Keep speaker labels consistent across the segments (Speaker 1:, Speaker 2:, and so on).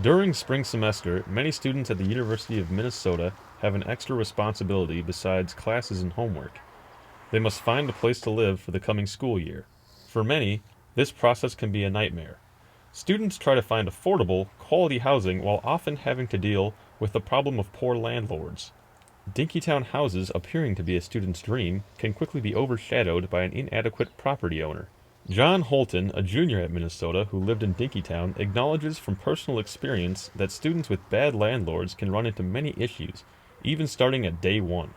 Speaker 1: During spring semester, many students at the University of Minnesota have an extra responsibility besides classes and homework. They must find a place to live for the coming school year. For many, this process can be a nightmare. Students try to find affordable, quality housing while often having to deal with the problem of poor landlords. Dinkytown houses, appearing to be a student's dream, can quickly be overshadowed by an inadequate property owner. John Holton, a junior at Minnesota who lived in Dinkytown, acknowledges from personal experience that students with bad landlords can run into many issues, even starting at day one.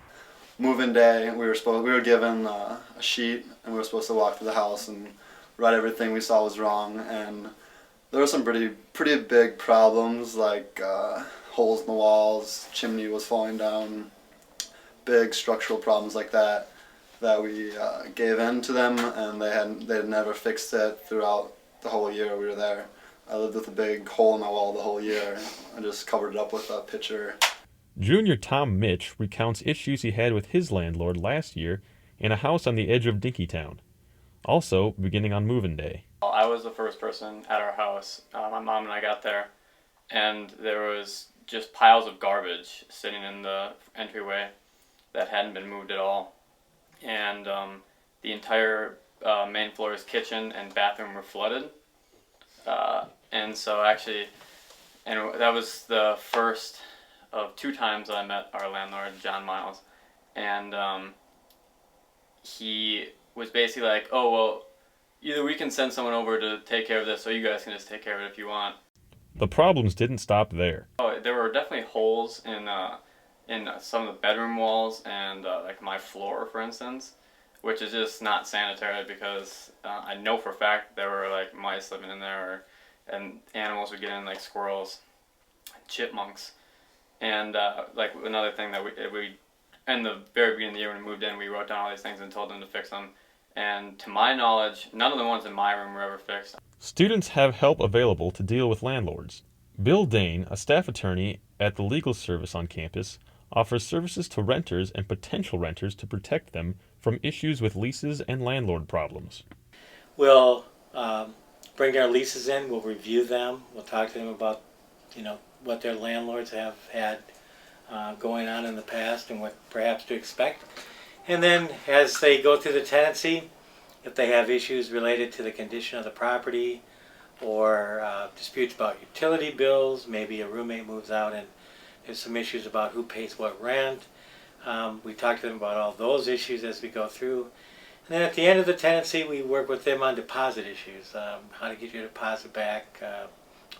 Speaker 2: Move-in day, we were given a sheet, and we were supposed to walk through the house and write everything we saw was wrong. And there were some pretty big problems, like holes in the walls, chimney was falling down, big structural problems like that we gave in to them, and they had never fixed it throughout the whole year we were there. I lived with a big hole in my wall the whole year. I just covered it up with a pitcher.
Speaker 1: Junior Tom Mitch recounts issues he had with his landlord last year in a house on the edge of Dinkytown, also beginning on move-in day.
Speaker 3: I was the first person at our house. My mom and I got there, and there was just piles of garbage sitting in the entryway that hadn't been moved at all. And the entire main floor's kitchen and bathroom were flooded. And that was the first of 2 times that I met our landlord, John Miles. And he was basically like, oh, well, either we can send someone over to take care of this, or you guys can just take care of it if you want.
Speaker 1: The problems didn't stop there.
Speaker 3: Oh, there were definitely holes in some of the bedroom walls and like my floor, for instance, which is just not sanitary because I know for a fact there were like mice living in there, and animals would get in, like squirrels, chipmunks. And like another thing that we in the very beginning of the year when we moved in, we wrote down all these things and told them to fix them. And to my knowledge, none of the ones in my room were ever fixed.
Speaker 1: Students have help available to deal with landlords. Bill Dane, a staff attorney at the legal service on campus, offers services to renters and potential renters to protect them from issues with leases and landlord problems.
Speaker 4: We'll bring their leases in, we'll review them, we'll talk to them about, what their landlords have had going on in the past and what perhaps to expect. And then as they go through the tenancy, if they have issues related to the condition of the property or disputes about utility bills, maybe a roommate moves out and there's some issues about who pays what rent. We talk to them about all those issues as we go through. And then at the end of the tenancy, we work with them on deposit issues, how to get your deposit back,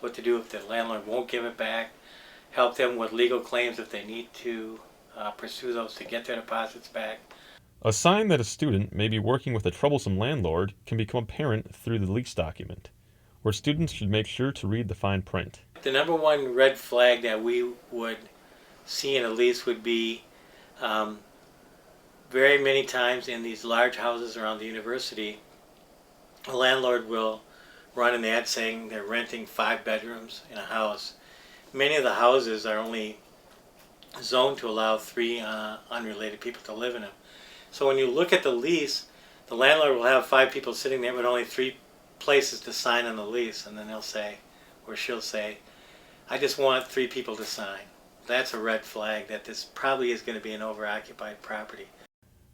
Speaker 4: what to do if the landlord won't give it back, help them with legal claims if they need to pursue those to get their deposits back.
Speaker 1: A sign that a student may be working with a troublesome landlord can become apparent through the lease document, where students should make sure to read the fine print.
Speaker 4: The number one red flag that we would see in a lease would be very many times in these large houses around the university, a landlord will run an ad saying they're renting 5 bedrooms in a house. Many of the houses are only zoned to allow 3 unrelated people to live in them. So when you look at the lease, the landlord will have 5 people sitting there with only 3 places to sign on the lease, and then they'll say, or she'll say, I just want 3 people to sign. That's a red flag that this probably is going to be an overoccupied property.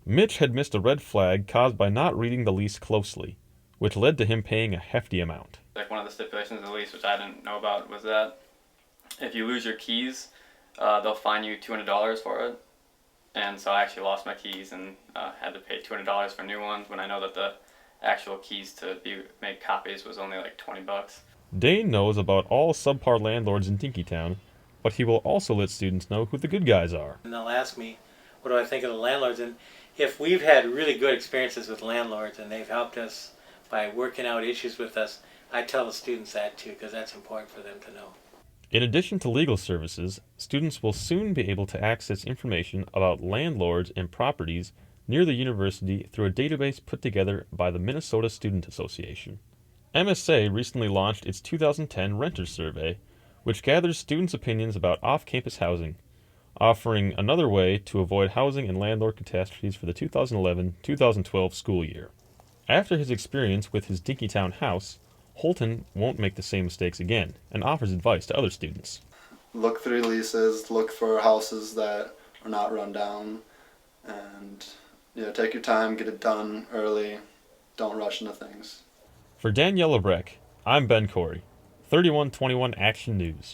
Speaker 1: Mitch had missed a red flag caused by not reading the lease closely, which led to him paying a hefty amount.
Speaker 3: Like one of the stipulations of the lease, which I didn't know about, was that if you lose your keys, they'll fine you $200 for it. And so I actually lost my keys and had to pay $200 for new ones when I know that the actual keys to make copies was only like $20.
Speaker 1: Dane knows about all subpar landlords in Dinkytown, but he will also let students know who the good guys are.
Speaker 4: And they'll ask me, what do I think of the landlords? And if we've had really good experiences with landlords and they've helped us by working out issues with us, I tell the students that too, because that's important for them to know.
Speaker 1: In addition to legal services, students will soon be able to access information about landlords and properties near the university through a database put together by the Minnesota Student Association. MSA recently launched its 2010 Renters Survey, which gathers students' opinions about off-campus housing, offering another way to avoid housing and landlord catastrophes for the 2011-2012 school year. After his experience with his Dinkytown house, Holton won't make the same mistakes again and offers advice to other students.
Speaker 2: Look through leases, look for houses that are not run down, and take your time, get it done early, don't rush into things.
Speaker 1: For Dan Yellowbreck, I'm Ben Corey, 3121 Action News.